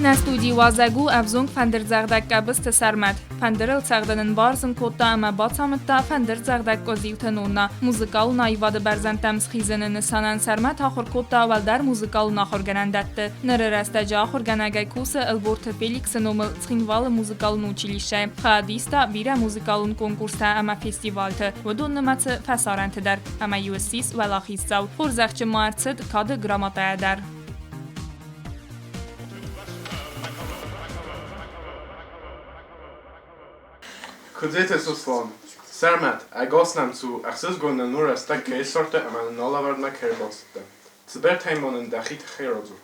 Նստուդի վազագու ավզունք ֆանդր զաղդակ կաբստ սարմատ, ֆանդրել ծաղդանն վարզն կոտա ամա բացամտա ֆանդր զաղդակ կոզիվթնունա, մուզիկալ նայվադը բարձանտամ սխիզնը նսանան սարմատ հախոր կոտա ավալդար մուզիկալ նախորգանանդատը, նրրաստաջա ախորգանագայ կուսը ըլվորթը Ֆելիքսը նոմը ծխինվալը մուզիկալն ուչիլիշե, խադիստա վիրա մուզիկալն կոնկուրսա ամա ֆեստիվալթը, ոդոն նմացը ֆասարանթը դար, ամա USC's վալախիս ծավ, խորզաղճը մարցըտ կադը գրամատայա դար. Քուձեթե սուսլան, սարմատ, այգոսնամ ծու, ախսыз գոնը նուր աստակ կեսորտը աման նոլավարնա կերբոստը, ծբեր թայմոնն դախիտ խերոձու.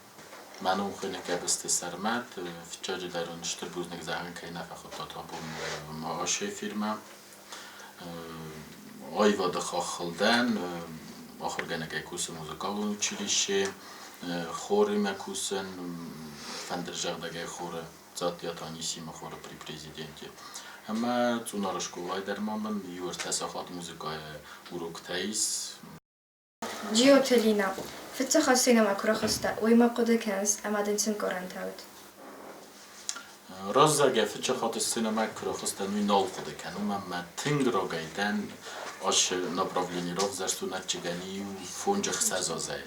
Manum khine kabste sarmat, wczoraj daron sztrbuznik zahankaj na fachotatapum maashi firma. Ayvada xaxıldan, axırganagay kusun muzikal училище, xori makusun, fandirjagdagay xori, zatyatanissima xori при президенте. Ama цунара школай дармандан юртас ахлат музыкая уроктайс. Geotelina. Fitsa sinema kurахоста, уйма кодекенс, амаденсин корантаут. Раззага фитsa sinema kurахоста нуинал кодекен, amma тингрогайдан аш направление ров зашту начигани фонжах сазазай.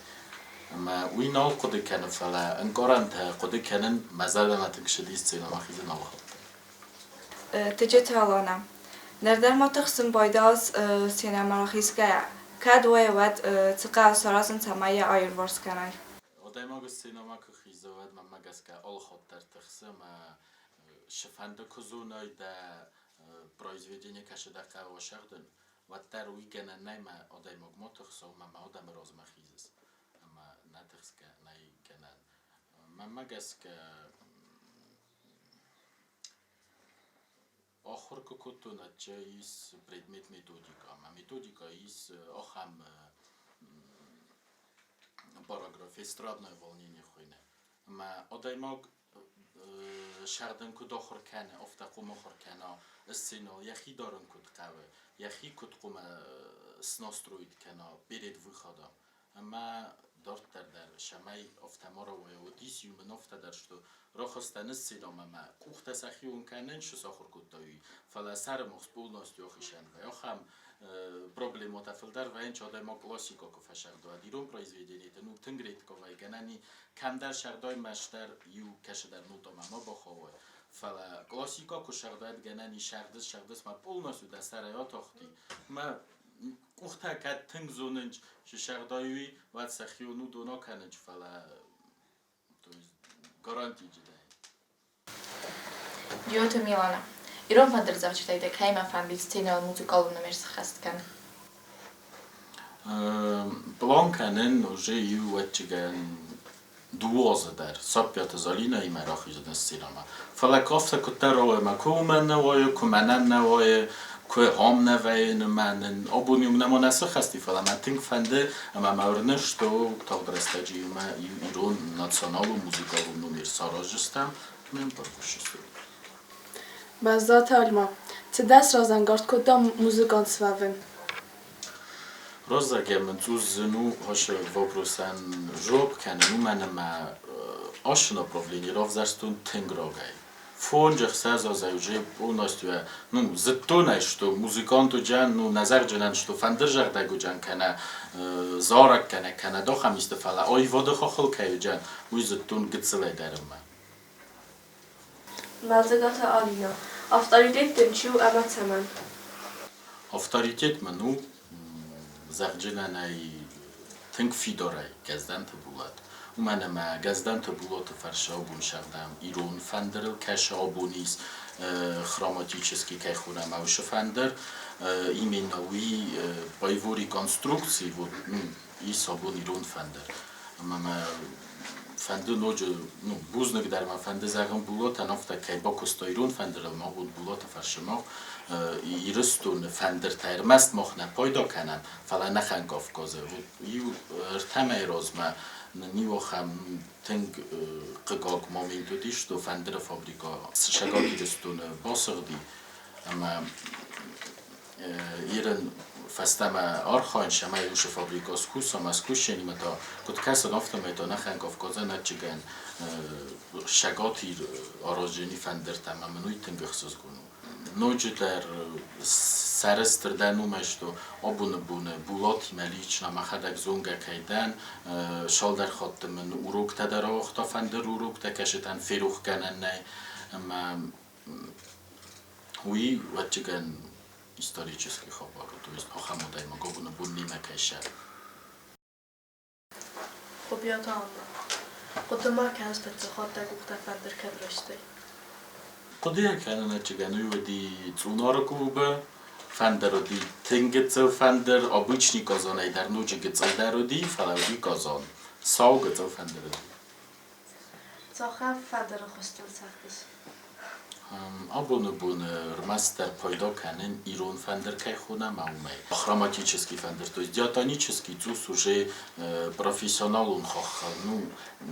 اما وینال قد کنه فلا انقارن تا قد کنن مزال ما تکشدیست سینما خیز نال خود. تجت هلانا نردر ما تقسم بايداز سينما رخيصة كادوية ود تقع سرازن تماية آير ورس کنای. آدم از سینما که خیزه ود من مگس که آل خود در تقسیم شفنده کزونای دا произведение کشیده که واشردن و در ویگن نیم آدم ما تقسیم ما آدم راز مخیزه اما نه تقس که نه کنن من مگس که آخر که کتونه چه ایس предмет методика ما методика ایس آخم параграф эстрадное волнение خوینه ما آدم شردن کد آخر کنه افتا قوم آخر کنه السينال یخی دارن کد قوه یخی کد قوم سناستروید کنه برید وخدا اما دارت در شمای افتا مرا و اودیسیوم نفتا در شدو راخستن السينما ما کوخت سخیون کنن شو ساخر کد دایی فلا سر مخصبول ناست یاخیشن و یاخم проблемата филдар ва ин чода мо классика ко фашарда дирон произведение ну тингрет ко вай ганани камдар шардай маштар ю кашадар ну то мама бохова фала классика ко шардад ганани шардас ма полностью да сарая тохти ма ухта кат тинг зонинч шардаюи ва сахиу ну дона канич фала то есть гарантия жида Ջիոթը Միլանը Իրոն ֆանդերզավչտայ դե քայմա ֆամիլից ցինալ մուզիկալու նմերս խաստկան План کنن уже ю وچگن دوازه در سابیات زالینا ای مراخی جدن سینما فلکافت کتر روی ما کومن نوای کومنن نوای که هم نوای نمانن آبونیوم نما نسه خستی فلا من تینگ فنده اما مورنش تو تا درستجی ما ایران ناسیونال و موزیکالو نمیر ساراجستم من پرکوشستم Բազդաթ ալմա, ցդաս ռազանգարդ կոտամ մուզիկանցվավեն։ Розагем цузну хоше вопросан жоб кану манама аш направление ровзарстун тенгрогай. Фонжах саза уже полностью ну заттонай что музыканту жан ну назар жанан что фандержах дагу жан кана зарак кана дохам истфала ой вода хохол кай жан уй заттон гцлай дарма. Բազդաթ ալինա, ավտորիտետ տնչու ամացաման։ Авторитет ману زغجنانای تنگ فیدارای گزدن تبولات و من ما گزدن تبولات فرشابون شدم ایران فندر کشابونیس خراماتیچسکی که خونم اوش فندر ایمنوی بایوری کنسترکسی و ایسابون ایران فندر اما فندر نوج نو بوزنگ در ما فندر زغم بولات نفتا که با کستایرون فندر ما بود بولات فرشما ایرستون فندر تایر مست مخنه پایدا کنن فلا نخن کافکازه و یو ارتمه راز ما نیو خم تنگ قگاگ مامین دو دیشت و فندر فابریکا شگاگی دستون باسق دی اما ایرن فستم آرخان شما یوش فابریکاس کوسام از کوش شنیم تا کد کس نفتم ایتا نخن کافکازه نچگن شگاتی آراجینی فندر تمام منوی تنگ اخصاص کنو نوچه در سرستر دنومش تو آبونه بولات ملیچ نمخدک زونگه کیدن شال در خاطر من اوروکته در آختا فندر اوروکته کشتن فروخ کنن نه اما وی وچگن исторический хабар, то есть ахамудай магобуна бун нима кайшар. Хобият алма. Котома кенс пецохот так ухта фандер кебраште. قدیه کنه نچگنوی و دی تونار کوبه فندر و دی تنگت فندر обычный کازانه در نوچه گتسل در و دی فلاوی کازان ساو گتسل فندر دی Цохам фандер хостел сахтис. آبونه رمستر پیدا کنن ایران فندر که خونه معمولی خراماتیچسکی فندر تو است دیاتانیچسکی تو سوژه پروفیسیونالون خواهد نو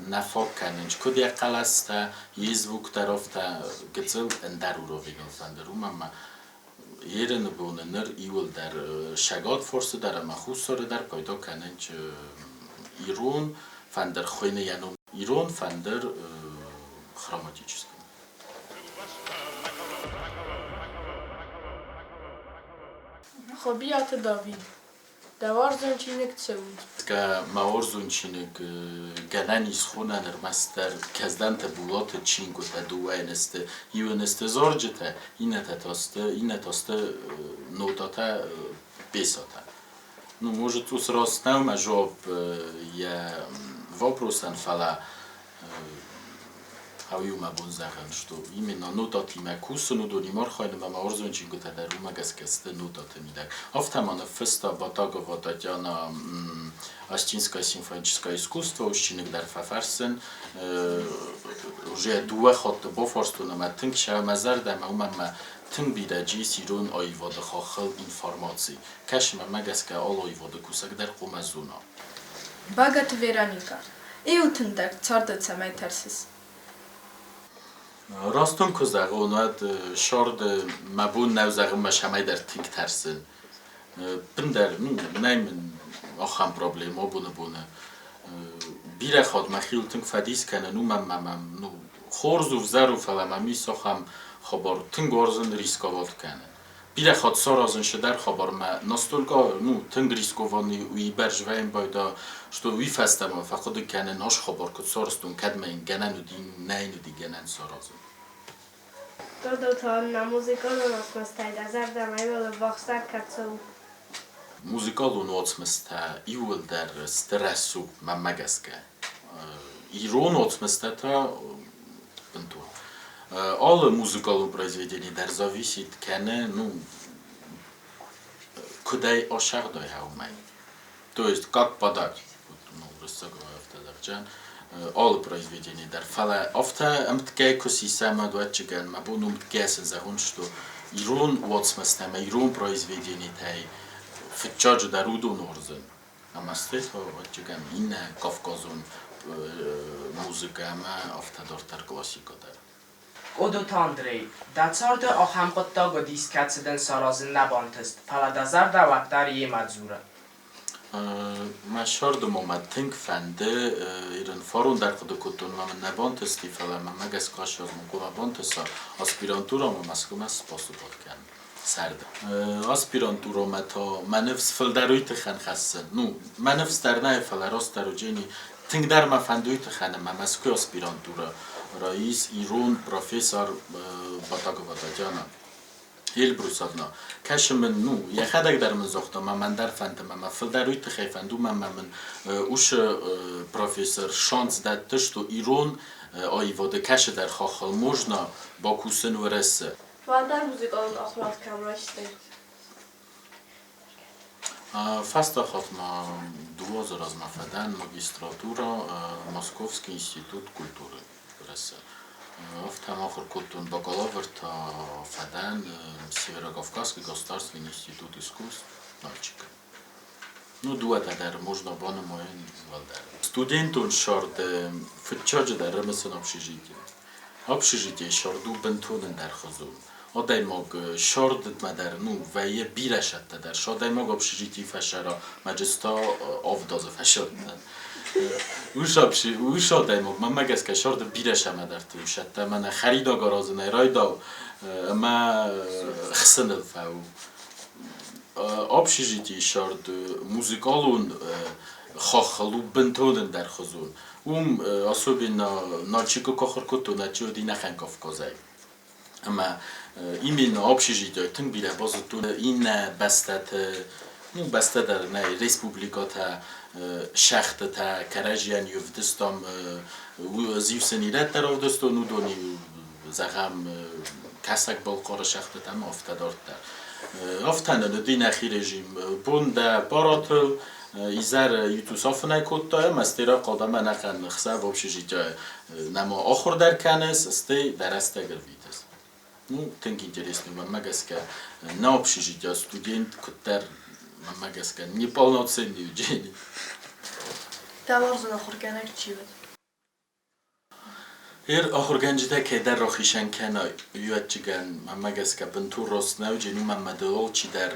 نفاق کنن کدی اقل است یه زوک طرف تا گذل اندر رو ویگن فندر اما یه نبونه نر ایول در شگاد فرص در مخصوص در پیدا کنن ایران فندر خوینه یعنی ایران فندر خراماتیچسکی Хобият Давид. Давар зончинек цеуд. که ماورزون چینگ گلنی سخونن رمستر کزدن تبولات چینگو تدوه نسته یو نسته زارجته اینه تاسته نوتاته بیساته Ну, может, у сростнем, а жоb je вопросен фала хавиума бунзахен, что именно нутати ме кусуну до нимор хайне ма орзончи гута да рума гаскесте нутати мидак. Автомана феста батагова Татьяна Астинское симфоническое искусство, ущиник дар фафарсен, уже дуа хот бофорсту на матинг ша мазар да ма Tüm birəcə sirun ayvadı xaxıl informasiya. Kəşmə məgəskə al ayvadı kusaq der qomazuna. Bagat Veronika. Eutundar çarda çəmək tərsiz. Rastın kuzağı onad şard məbun nəvzəğı məşəməy der tink tərsin. Pindər nəymin axam problem o bunu. Birə xad məxil tink fədis kənə nu məmməm nu xorzu vzaru fələməmi soxam خبر تنگ ورزن ریسکوات کنن. بیره خود سرازن شدر خبر ما نستولگا نو تنگ ریسکوانی وی برجوین باید شتو وی فستم و فقط کنن ناش خبر کد سرستون کدم این گنن و دی نه دی گنن سرازن. تو تا موزیکال و نسمسته دزر دمایی ول وقتر کتو. موزیکال و نسمسته ایول در استرسو ممگسکه. ایرون نسمسته تا بنتو. Alle музыкальные произведения در зависит кене, ну, куда ошагдой хаумай. То есть, как подать. Ну, рассказываю автодарджан. Alle произведения در фала. Авто амткей коси сама дуатчиган, мабун умткесен захун, что ирон уотсмастема, ирон произведения тай фитчаджу در удун орзен. Амастет уатчиган, инна кавказун музыка, ама автодортар классика در. Odot Andrei, da çarda axam qıtta qodiskatsidin sarazın nabantist, pala da zar davatlar ye madzura. ما شاردم اومد تنگ فنده ایران فارون در خود کتون و من نبانتستی فلا من مگس کاشاز من قوم بانتسا آسپیرانتورا ما مسکوم از پاسو باد کن سرده آسپیرانتورا ما تا منفس فل دروی تخن خستن نو منفس در نه فلا راست درو جینی تنگ در ما فندوی تخنه ما مسکوی آسپیرانتورا رئیس ایران پروفسور باتاگووا تاتیانا Elbrusovna. Kaşımın nu yaxadak der min zoxta man der fandem ma fil der uyt xeyfandu man uş profesör şans dat tştu İran ayvode kaş der xaxal można bakusen verese. Vadar muzikalın axlat kamraştı. Fasta xatma 2000 razmafadan magistratura Moskovski Institut Kultury verese. В Тамахор Кутун бакалавр-то фадан Северокавказский государственный институт искусств Нальчик. Ну, дуэта дар можно бана моен валдар. Студентун шард фитчаджа дар ремесен общежитие. Общежитие шарду бентунен дар хазун. Одай мог шард мадар ну вае бирашат дар шадай мог общежитие фашара маджеста авдаза фашад. اوشا دایمو من مگس که شارد بیرش هم در توشت من خریدا گرازنه رایدا ما خسن الفاو آبشیجی شارد موزیکالون خاخلو بنتودن در خزون آسوبی نالچیکو کخر کتو نچو دی نخن کافکازای اما ایمین آبشیجی تن بیره بازتون این بستت بسته در نه ریسپوبلیکات شخت تا کراجیان یوفدستم زیوسنیرت در آفدستو نودونی زغم کسک بالقار شخت تام افتادارد در افتانه ندین اخی رژیم بونده باراتل ایزر یوتوساف نکود تا مستیرا قدم نخن خسر وابشی جا نما آخر در کنس استی در است گرویدست. نو تنگ اینجریست نم مگس که نابشی جا استودنت کتر مگس که نیپالناتسنی وجینی. Davarızın oxur gələr çivət. organizde که در راخیشن کنه یوت چگن مگس که بنتو راست نه جنو مدل چی در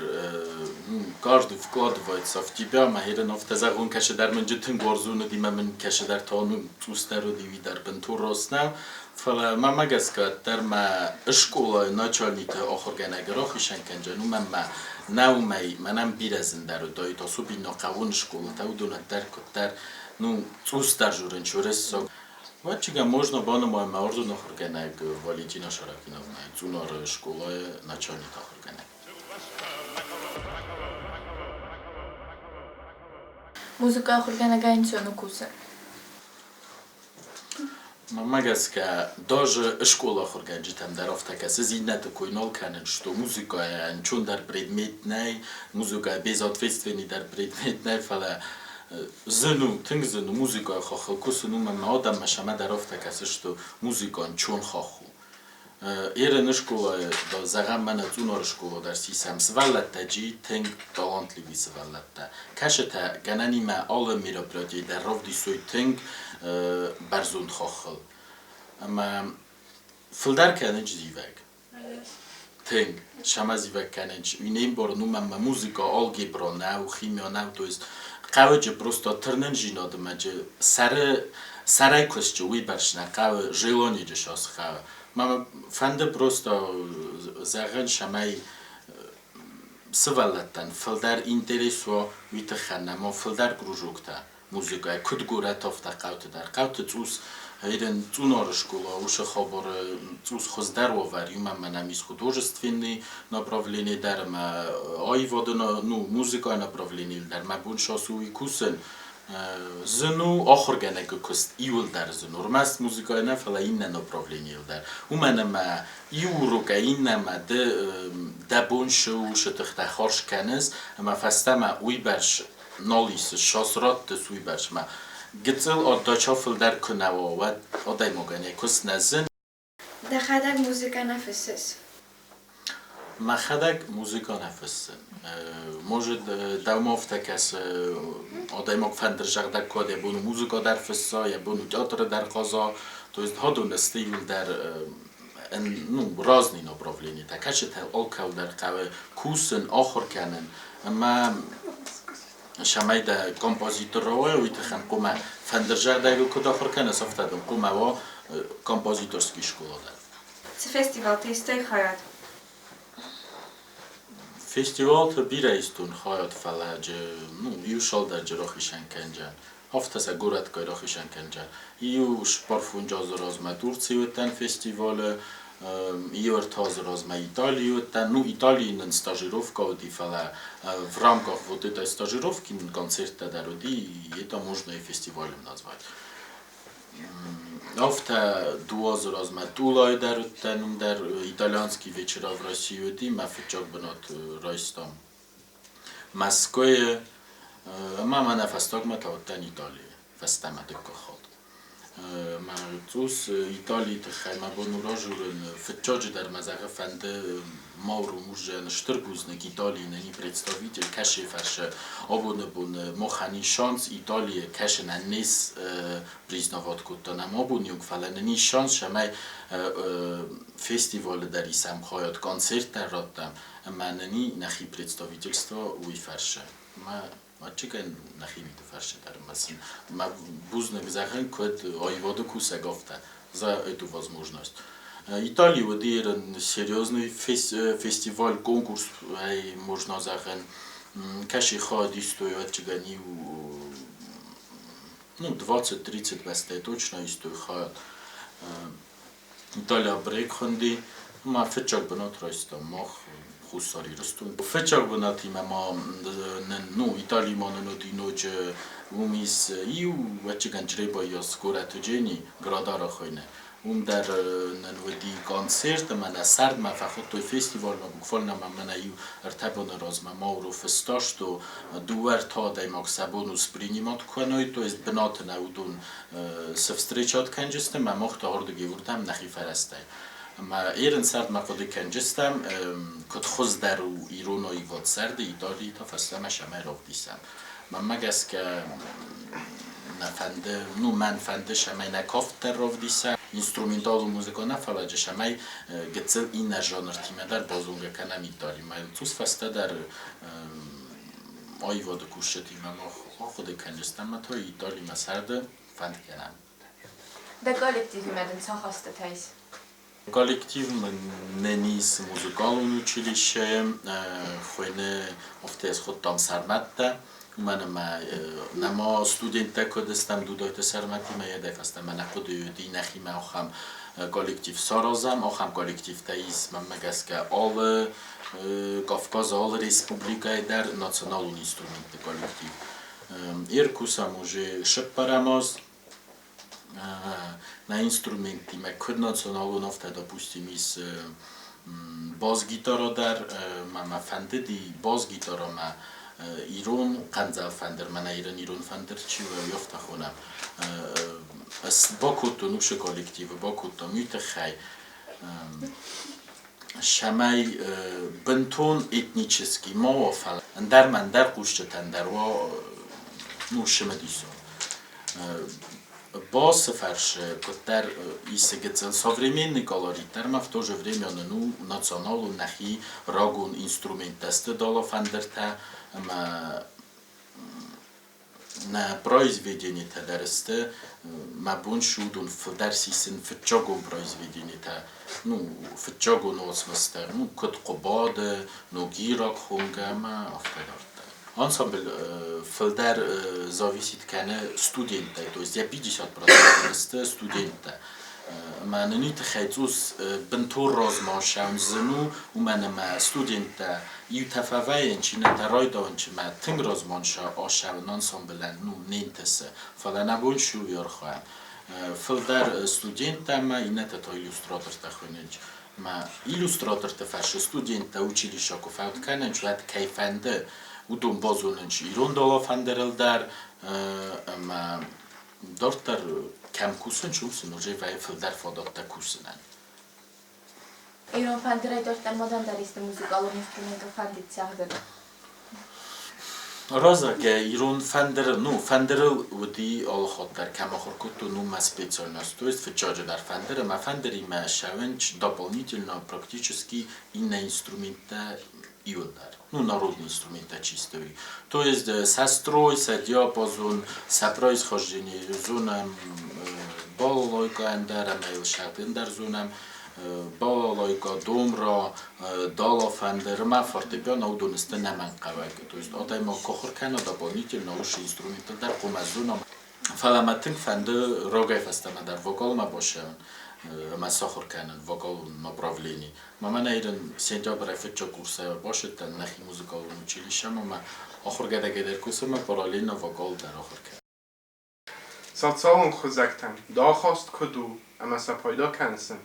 گارد وکلاد وایت سافتی بیا مهیر نفت زغون کشه در من جتن گارزون دی من کشه در تانو توست رو دیوی در بنتو راست نه فلا مگس که در ما اشکولا ناچارنیت آخر گنه راخیشن کن جنو من نومی منم بیرزن در دای تا سو بی نقاون اشکولا تا دونه در کتر ну توست журен чурес вот чига можно бана моя морду на хургенек Валентина Шаракиновна цунор школа начальника хургенек Музыка хургена гаинцону куса. Мамагаска даже школа хургенжитам дарафта касы зиннет койнол канен что музыка чун дар предметной музыка безответственный дар предметной фала زنو تنگ زنو موزیکای خاخل کسونو من آدم مشامه درافته کسی شدو موزیکان چون خاخو ایره نشکولا دا زغم من از اونار شکولا در سیسم سولت جی تنگ تالانت لیوی سولت کشه تا گنانی ما آل میرا پراتی در راف دی سوی تنگ برزون خاخل اما فلدر کنج زیوگ تنگ شما زیوگ کنج وینیم بارنو من موزیکا آلگبرا نو خیمیا نو تویست قوی просто ترنن جیناد مجه سرای کشچه وی برشنه قوی جیلانی جشاس قوی من فنده просто زغن شمای سوالتن فلدر اینترسو ویت خنه ما فلدر گروژوکتا موزیکای کد گوره تافته قوت در قوت توس هیرن تونار школа уше خبر توس خوزدر واری من نمیز художественный направление در ما آیوادنا نو موزیکای направление در ما بون شاسوی کوسن زنو آخر گنه کست ایول در زنو رمست موزیکای نه فلا این направление در و من ما ایورو که این ما دبون شو شتخت خارش کنس اما فسته ما اوی برش نالیس شاسرات تسوی برش ما گتل آداچا فلدر کنه و آدای مگنه کس نزن دخدک موزیکا نفسس ما خدک موزیکا نفسن موجود دوم افته کس آدای مگ فندر جغدک کده بونو موزیکا در فسا یا بونو تئاتر در قضا تو است هادون استیل در ну разные направления так как это алкал در قوه کوسن آخر کنن اما شمای ده کمپوزیتورها و ایتخن قوم فندرجر دایگو کد آخر کنه سافتادم قوم و کمپوزیتورسکی شکولا دار. چه فستیوال تیسته خواهد؟ فستیوال تا بیره ایستون خواهد فلاج یو شال در جراخیشن کنجن هفته سه گورت که راخیشن کنجن یو شپارفون جاز رازمه تورسیوتن فستیوال یو ارتاز رازمه ایتالیوتن ну Италийнын стажировка вот и фала в рамках вот этой стажировки концерта даруди это можно и фестивалем назвать. Авто дуаз разме тулай даруттен der итальянский вечера в России уди мафичок бнот Ройстом Москве мама на фастогмата оттен Италии фастама декохот Марцус Италии тхайма бонуражурен фичоджи در мазаға фанде Мауру Муржен Штыргузник Италии нани представитель каши фарше обуны бун мохани шанс Италии каши на нес признават кутанам обуни угфалани шанс шамай фестивал در исам хаят концерт раттам манани нахи представительство уй фарше Чекай нахимите фарше در مثلا ما бузник захен код айводу куса гофта за эту возможность. Италия вот один серьезный фестиваль конкурс можно захен каши ходи стоит чегани ну 20-30 весте точно стоит ход Италия брейк хонди ما فچاق بنات رایستم ما خوصاری رستون فچاق بناتی ما نو ایتالی ما نو دینوج ومیس یو وچه گنجره با یا سکورت جنی گرادارا خوینه در نودی کنسرت من سرد ما فقط توی فستیوال ما بگفال نم من یو ارتبان راز ما رو فستاشت و دوار تا دایماک سبون و سپرینیمات کنوی تو است بنات نودون سفستریچات کنجسته ما مخت آردگی وردم نخی فرسته ما ایرن سرد مقاده کنجستم کد خوز در ایران و ایواد سرد ایتالی تا فصل شمه راف دیسم من مگس که نفنده نو من فنده شمه نکافت در راف دیسم ինստրումենտալ ու մուզիկա նավալաճ շամայ գծել ինը ժանր թիմը դար բազունգը կանամի տարի մայլ ցուս ֆաստա դար այվոդը կուշտի մամախ խոդը կանջստամա թո իտալի մասարդը ֆանտկենան Դա կոլեկտիվի մեդն ցախաստը թայս Коллектив նենիս մուզիկալ ունուչիլիշե խոյնե օֆտես խոտ տամ սարմատտա Umanım nama studente kodestam dudojte sarmati me jedek astem na kodu dinachime ocham kolektiv sorozam ocham kolektiv teis mam megaska all Kafkaz all Respublika eder nacional instrumente kolektiv Irkusam уже шепарamos на инструменти me kod nacionalun ofte допустим is bas-gitara dar mama fandedi bas-gitara ma ایران قنزل فندر من ایران فندر چی و یافته خونم با کتو نوش کالکتیو با کتو میت خی شمای بنتون اتنیچسکی ما وفل اندر من در قوشت تندر و نوش مدیسون با سفرش کتر ایسه گتزل современный колоритер ма в то же время ну националу нахи рагун инструмент тесте дало фандерта на произведение тадарсте ма бун шудун в дарсисен в чогун произведение та ну в чогун осмастер ну кот қобаде ну гирак хунгама автодар Ансамбль филдер зависит кане студента, то есть я 50% студента. Man niet geitsus bentor rozmasham zenu u man ma studenta yu tafawayen china taroydon chima ting rozmansha ashav ensemble nu nentes fala nabun shu yor kham filder studenta ma ineta to illustrator ta khonench ma illustrator ta fash studenta училища kofaut kanen chwat kayfande udum bozunench iron dola fanderel dar ma dortar Kam kursen çulsun уже vay filder fodatta kursunan. ایران فندرای داشتن مادام در است موزیکال اینسترومنت فندید ساخته. Раза ке Иран фендер, ну фендерл уди ал хатер кам ахор куту ну ма специальность, то есть в чаже дар фендер, ма фендери ма шавенч дополнительно практически иные инструменты иудар. Ну народные инструменты чистые. То есть сострой, садиапазон, сопроисхождение зонам балалайка эндер, мейл шатендер зонам балалайка домра, дала фендер, ма фортепиано удонесте неман кавак. То есть адайма кохор кана дополнительно уши инструменты дар комазонам. Фаламатин фендер рогай фастама дар вокал ма бошен. مسافر کنن وکال направление. من ایران سنجابر فتچا کورس باشد تا نخی موزیکال училищем ما آخر گده کورس ما پارالل وکال در آخر کرد. سالن خوزکتم داخواست کدو اما سپایدا کنسن.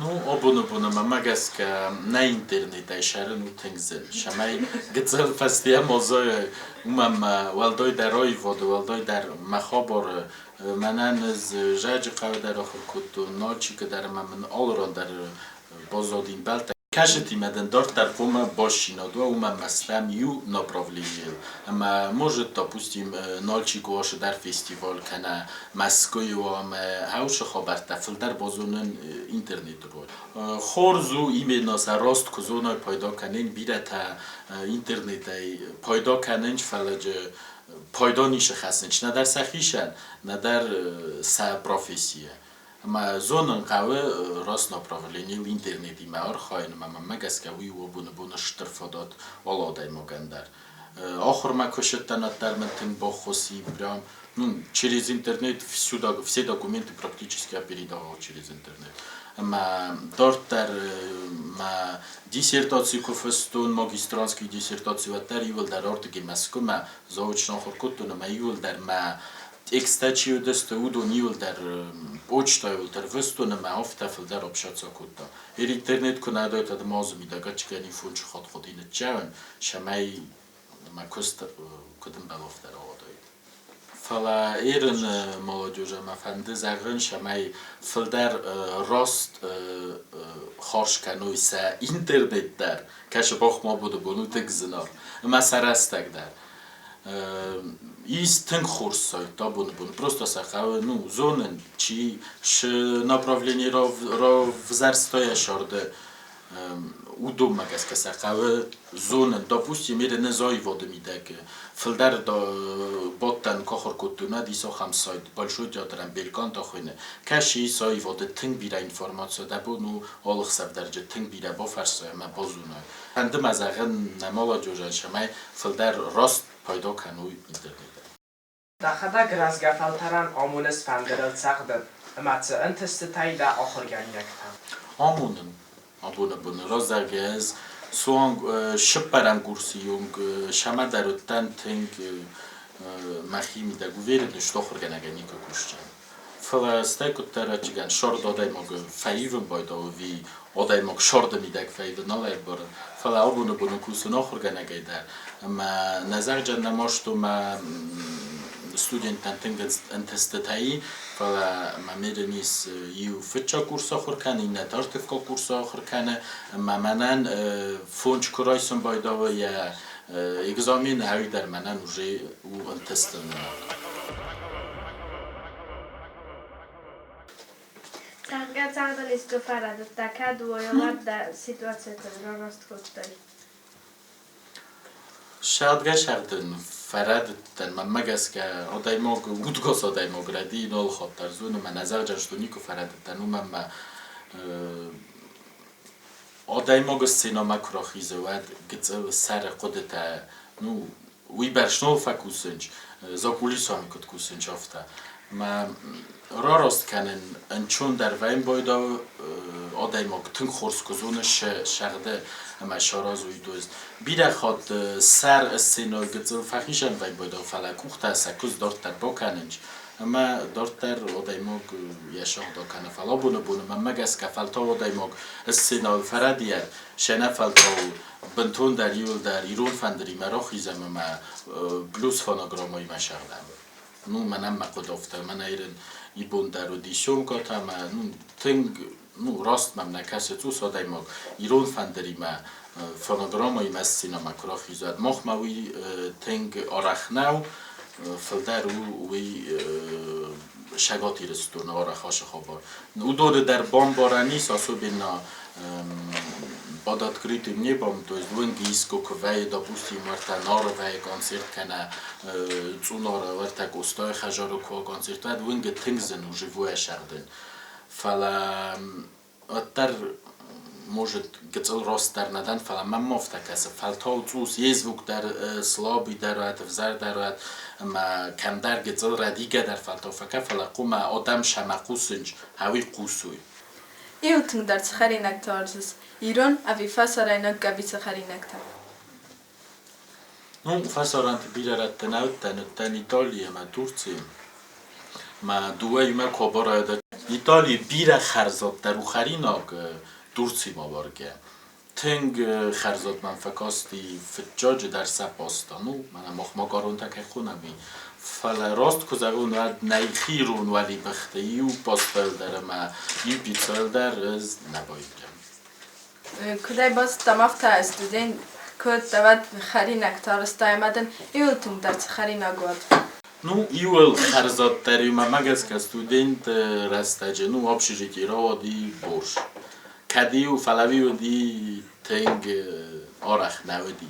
Ну, обуна мамагас ка на интернет айшарен утенгзен. Шамай гцел фастия мозой умам валдой дарой вод валдой дар махабор манан з жаж қав дар охир куту ночи ка дар мамн олрон дар бозодин балта Каждый меден дортар фома башинадо ума маслам ю направление. Ама может, допустим, ночи гош дар фестиваль кана Москву ам хауш хабар тафилдар базунен интернет ро. Хорзу именно за рост кузона пайда канен бирата интернет пайда канен фалаje пайда нише хасенч на дар сахишан на дар са профессия. ما زونن قوي راس направление в интернете ما архаин мама магаскави обуна штрафадат вала дайма гандер آخر ما кошеттанат дарментин бохоси прям ну через интернет все документы практически я передавал через интернет ما дортар ما диссертацию кофестон магистранский диссертацию ватар юл дар ортги Москва ма заочно хоркотно ма юл дар ма Экстачию десте удо нил дар почтаю дар вестона ма офтафл дар общаться кутта. Интернет кунадо это мазми да гачкани фунч хот ходин чавен шамай ма кост кудым балоф дар одоид. Фала эрен молодежа ма фанде загрын шамай филдар рост харш кануйса интернет дар каш бах ма буду буну тегзнар. Ма сарастак дар Из тынк хурсой, то бун, просто сахавы, ну, зонен, чи, направление ров зарстоя шорды, удобно, как сахавы, зонен, допустим, или не зой воды мидек, филдер до боттан кохор кутуна, дисо хамсайд, большой театрам белкан тохуне, каши зой воды тынк бира информацию, да бу, ну, олх савдарджи тынк бира бофарсой, ма бозуна. Хандым از اغن نمالا جوجان شمای فلدر راست پیدا کنوی اینترنت. دخدا گرازگفالتران آمونس فندرل ساقدن اما چه انتستایی دا آخرگانی نکتن. آمونن بونه راز درگز سوانگ شپران گورسیونگ شما درودن تنگ مخیمی دا گویرد نشت آخرگانی که کشتن. فلسطه کتر چیگن شارد آدای مگ فایون باید آوی آدای مگ شارد میدک فایون نلای برن فلا آبونه کوسون آخرگانی در اما نظر جن نماشتو ما studenten tengels entestetei fala ma medenis iu fetcha kursa khurkan in tartifka kursa khurkan ma manan fonch kroisen baydawa ya examen hawi dar manan uje u entesten Царган из Гофарада, така двоеват да ситуацията растkottay. شادگه شردن فرد تن من مگس که آدای ما گودگاس آدای ما گردی نال خاطر زون من نظر جشتونی که فرد تن من آدای ما گست سینما کراخیزه ود گذر سر خودت نو وی برشنو فکوسنج زاکولی سامی کد کوسنج افته ما راست کنن انچون در وین بایدا آدای ما تن خورس کزونش شرده اما شاراز وی دوز بیره خود سر سینو گذر فخیشن وین بایدا فلا کوخته سکوز دارت در با کننج اما دارت در آدای ما یشاق دا کنه فلا بونه من مگس که فلتا آدای ما سینو فردیه شنه فلتا بنتون در یول در ایرون فندری مرا خیزم اما بلوز فانوگرامایی مشاردم نو منم مقدافته من ایرن ایبون در اودیشون کاتم نو تنگ نو راست من نکسه تو ساده ما ایرون فندری ما فانوگرامایی ما سینما کراخی زد مخ موی تنگ آرخناو فلدر وی شگاتی رستون آرخاش خوابار او دور در بام بارانی ساسو بینا под открытым небом, то есть в Ингийску, квей, допустим, варта Норвей концерт, кана цунора, варта густой хажару ко концерт, варта в Инге тингзен уже вуэшарден. Фала, оттар может гцел ростар надан, фала маммов такаса, фалтау цус, езвук дар слабый даруат, взар даруат, ма камдар гцел радига дар фалтау фака, фала кума адам шамакусынч, хави кусуй. იუთნ დარც ხარინაკთორზს ირონ ავი ფასარაინაკ გაბიცახარინაკთა Ну, фасорант бирарат тан Италия ма Турция ма дуай ма кобара да Италия бира харзот дар ухаринак Турция ма барге тенг харзот ман факасти фҷоҷ дар сапостану мана мохмакарон так хунами فلا راست کزارون و نیخیرون ولی بخته یو پاستل در ما یو پیتسل در از نبایدم. کدای باز تمافت استودین کد دواد خرینک تارستای مدن ایولتون درس خریناگود. Ну, иул харзат тари мамагас ка студент растаҷе ну общежитие ди борш. Кадиу фалавиу ди тенг орах навди.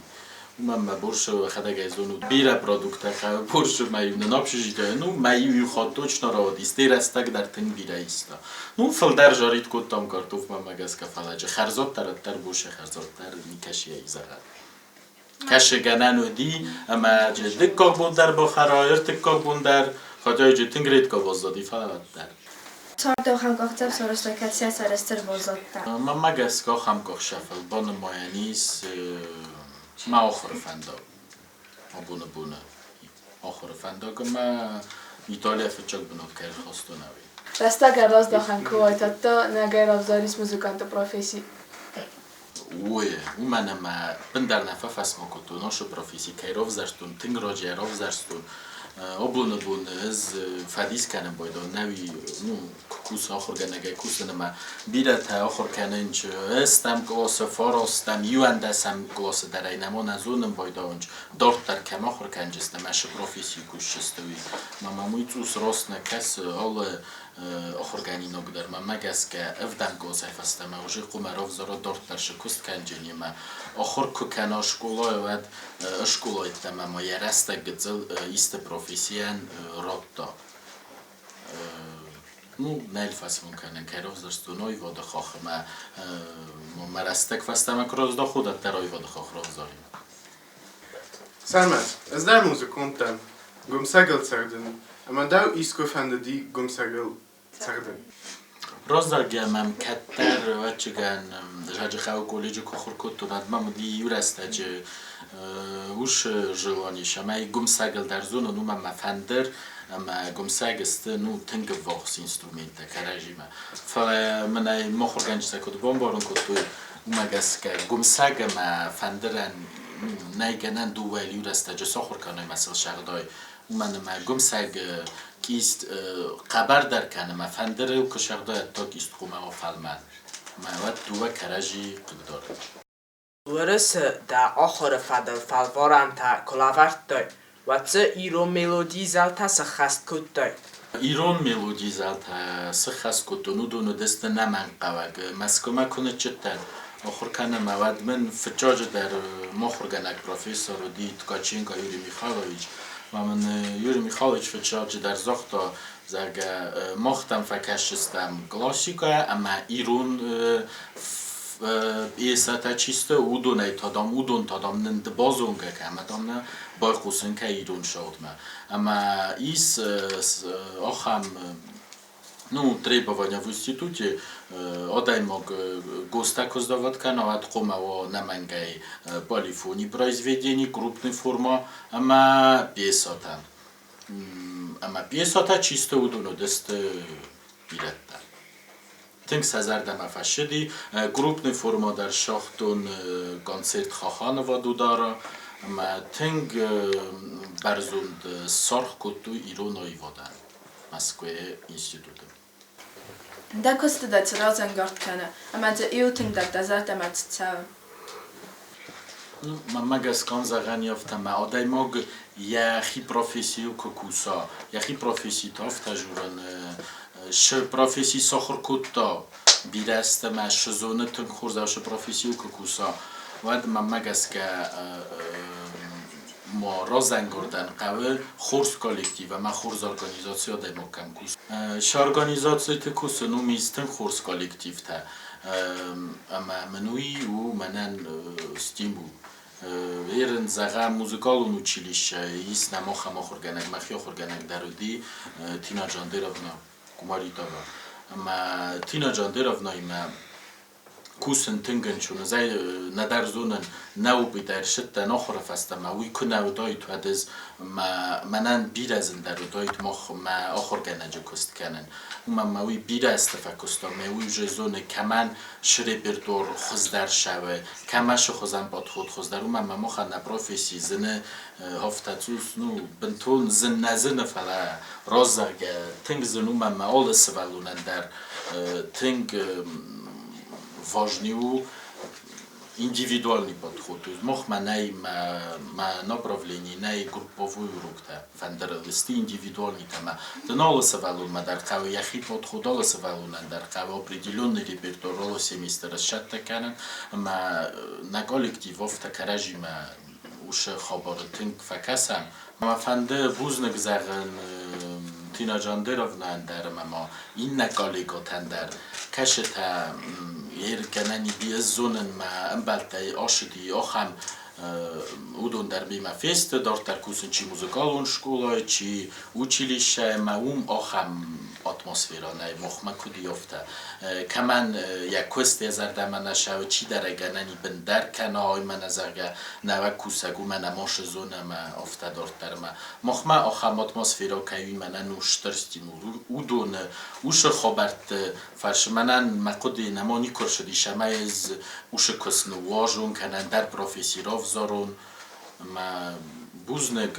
Мама борш хадага зону бира продукта ха борш майун на общежитие ну майу ход точно роди стирастак дар тенг бира иста. Ну фалдар жарит код там картоф мамагас ка фалаҷе харзат тар борш харзат тар никашия изагат. کشه گنن و دی اما جدی که بودر با خرایط که بودر خدای جتن گرید که بازدادی فلات در. چهارده هم گفتم سرسته کسی از سرستر بازداد. من مگس که هم که شفل با نمایانیس ما آخر فندق. ما بونه آخر فندق ما ایتالیا فچک بنود که خواستو نوی. راستا که راست داخل کوایت تا نگیر افزاریس موزیکانت پروفسی. Ой, у мене бендер нефе фесмо коту, нашу професію, кай ровзерстун, тинг роджі ровзерстун, بون از فدیس کنم باید نوی کوس آخر گنگه کوس نما بیره تا آخر کننج استم گلاس فارستم یوندسم گلاس در اینما نزونم باید اونج دارت در کم آخر کنجستم اش پروفیسی کوشستوی ماموی توس راست نکس آل آخر گنی نگذر مگس که افدم گلاس فستم اوجی قمراف زارا دارت در شکست کنجنی ما آخر کنا شکولا ود شکولای تمام ما یرسته گذل است پروفیسیان راتا نلفاس ممکنه که روز دستونای واد خواهم ما رستک فستم کروز دا خودت درای واد خواه روز داریم. Sermet, ez der muzikanten gumsegel zerden, ama dau isko fende di gumsegel zerden. روز دارم من کتر و چگن جای خواهی کلیج کخور کتو ندم دی یورسته جه وش جوانیش اما گمسگل در زون نو من فندر اما گمسگ است نو تنگ واقعی اینسترومنت کارجیمه فمن مخور گنج سکوت بامبارون کتو مگس که گمسگ ما فندرن نیگنن دو ولی یورسته جه سخور کنه مثل شغلای من ما گمسگ کیست خبر در کنه ما فندر و کشغدای تا کیست خومه و فلمن ما وقت دو کارجی قدر ورس دا آخر فدل فلوارن تا کلاورت دای و چه ایرون ملودی زلتا سخست کد دای ایرون ملودی زلتا سخست کد نو دونو دست نمن قوگ مسکومه کنه چتر آخر کنه مواد من فجاج در مخور گنک پروفیسور و دید کاچینکا یوری میخالویچ و من یوری میخالویچ فجاج در زختا زرگه مختم فکشستم کلاسیکا اما ایرون ایستا چیسته اودونه تادام نند بازونگه که اما دامنه بای خوصن که ایرون شد اما ایس آخم ну, требования в институте, одай мог гостако сдавать канал, комаво на мангай полифони произведений, крупной формы, ама пьесота. Ама пьесота чисто удуно дест билетта. Тинг сазардам афашиди, крупной формы дар шахтун концерт Хаханова дудара, ама тинг барзунд сарх коту ироной водан. Москве институты. Da kostet das Rosengart kennen, aber der Euting da desert am Zell. Mamagas kanzagani aftama adai mag yahi profesio kokusa yahi profesi tafta juran sh profesi sakhur kutta birasta ma shzone tun khurza sh profesio kokusa wad mamagas ka ما رازنگردن قوی خورس کالکتیو و ما خورس ارگانیزاسیو دموکم کوس شارگانیزاسیو تکوس نومیستن خورس کالکتیو تا اما منوی و منن ستیمو ایرن زغا موزیکالون училище ایست نماخ خورگنگ مخیا خورگنگ درودی تینا جاندیرونا کوماریتاوا اما تینا جاندیرونا ایما کوسن تنگن چون زای ندار زونن نو بیدار شد نخوره فسته ما وی کنه دایت و دز منن بیرزن در دایت مخ ما آخر گنج کست کنن ما وی بیرست فکستم ما وی جزون کمان شری بردور خوز در شوه کمش خوزن باد خود خوز در ما مخ نپروفیسی زنه هفتاتوس نو بنتون زن نزن فلا رازگ تنگ زنو ما آل سوالونن در تنگ ważny indywidualny podchód. Mochma ma направление, групповую руку. Фандерлисты инди тема. Донало савалун мадаркао яхи подход дало савалун мадаркао определенный репертуар роло семестр расчетта канен, ма на коллективов така режима уж хабар тинг факасам. Ма фанде бузник заген Тина Джандеровна در ما این نکالیگو تندر کشتا کنانی بیز زونن ما امبالتای آشدی آخم удон در بیما فست دار ترکوسن چی موزیکالون شکولای چی училище ما آخم اتمسفیرا نه مخمه کدی افته کمان یک کوست ازرده من نشاو چی در گنانی بندر کنای من ازرگه نوک کوسگو من ماش زونه ما افته دار در ما مخمه آخم اتمسفیرا که من نوشترستیم удон اوش خبرت فرش منن مقدی نمانی کرشدی شما از اوش کسنو واجون کنن در پروفسی راف زارون ما بوزنگ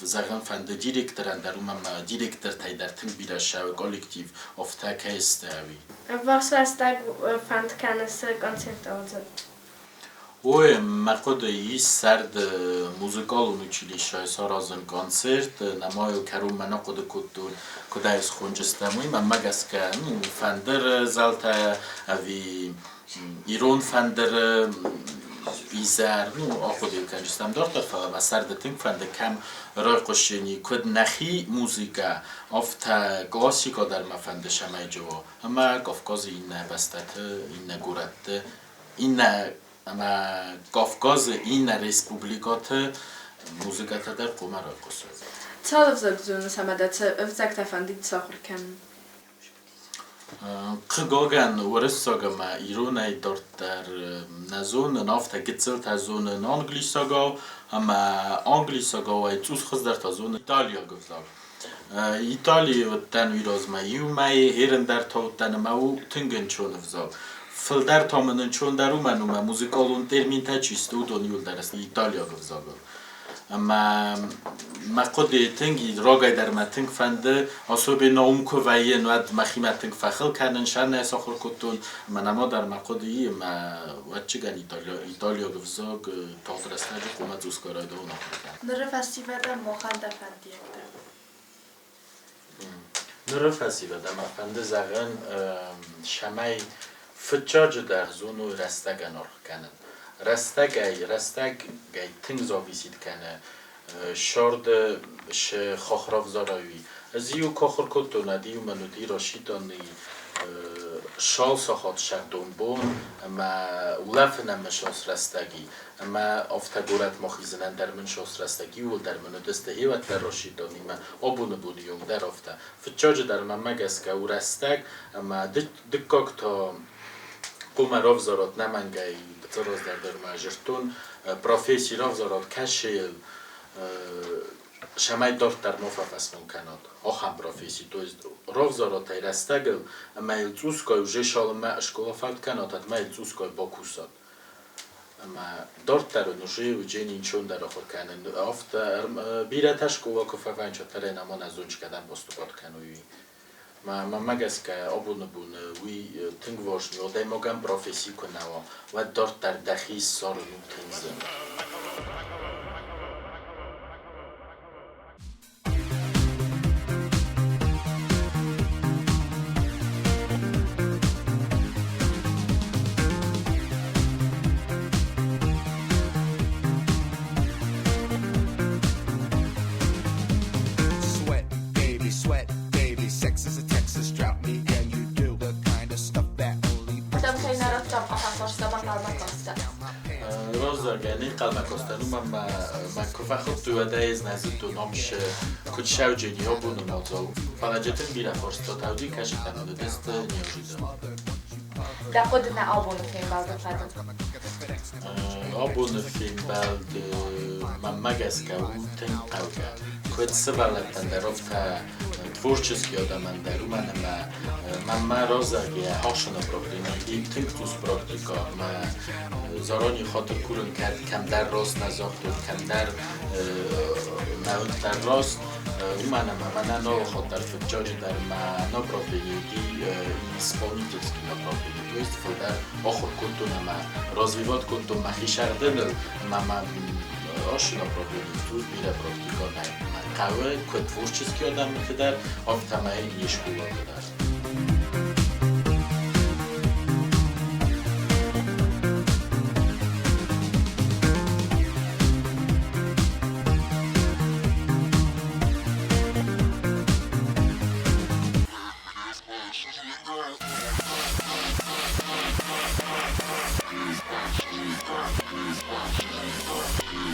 زغن فند دیرکتران درم دیرکتر تایدر تن بیرا شاو کالکتیو افتا کایستاوی. Was was da fand keines Konzert also. Ой, مقداری سرد موزیکال училище سرازن کنسرت نمایو کرم من قد کدور کدایس خونجستموی من مگس که فندر زالتا اوی ایران فندر بیزار نو آخودی کنجستم دارد فلا و سرد تنگ فند کم رای قشنی کد نخی موزیکا افتا کلاسیکا در مفند شمای جو اما کافکاز این بستت این گورت این اما کافکاز این ریسپوبلیکات موزیکات در قمار قصد. Çalıvzak zonu samadat evzakta fandit sahur kan. قگاگن ورساگم ایرانی دارد در نزون نافت گذر تازون انگلیساگا اما انگلیساگا و ایتوس خود در تازون ایتالیا گفتم. ایتالیا و تن ویراز مایو مای هرن در تا تن ماو تنگن چون افزال. فل در تامنن چون درو منو موزیکالون ترمین تجیست و دنیول درست ایتالیا گفتم. اما مقدی تنگی راگای در متنگ فنده آسوب نام کوایی نواد مخیمت تنگ فخل کردن شان نساخر کتون من اما در مقدی ما وچگان ایتالیا گفزاگ تاثیر استنج قومت زوسکارای دو نخورد. نره فستیوال مخالده فندیکته. نره فستیوال مفنده زغن شمای فتچاج در زونو رستگان کنن. رستگ تنگ زاویسید کنه شارد ش خاخراف زاراوی ازیو کاخر کتونه دیو منودی راشیدانی شال ساخت شردون بون اما ولف نمشاس رستگی اما افتگورت مخیزنن در من شاس رستگی ول در من دسته هیوت در راشیدانی ما آبون بونیوم در افته فتچاج در من مگس که او رستگ اما دکاک تا قوم راف زارات نمنگی تراز در ماجرتون پروفسی راف زارات کشیل شمای دارت در مفافس ممکنات آخام پروفسی تو است راف زارات ایرستگل اما ایلتوسکای وجه شال ما اشکالا فرد کنات اما ایلتوسکای باکوسات اما دارت در نوشی وجه نینچون در آخر کنن افت بیرت اشکالا کفافانچا تره نمان از اونچ کدن باستوبات کنوی ما مگس که آبون بون وی تنگ واشنی و دایم اگم پروفسی کنه و دارت در دخیل سال نو تنزم. روزگاری قلم کاستنو من کفه خود تو دایز نزدیک تو نامش کجاو جنیا بونو نازو فلاجتن بیره فرست تا توجی کشی کننده دست نیازیده. در خود نه آبون فیلم بالد فدم. آبون فیلم بالد من مگس که او تن قوی کد سوالت تندرفت تворческий آدمان درو من روزگاری هاشون پروگرامی تنگتوس پروگرام ما زارانی خاطر کورن کرد کم در راست نزاخت و کم در نهود در راست من نه خاطر فجاج در ما پروگرامی اسپانیتوسکی پروگرامی تو است فدر آخر کنتون ما رازویوات کنتون مخیشردن ما آشنا پروگرامی تو بیره پروگرام نه قوی کد تворческий آدم که در آفتمایی نیشکولا داشت.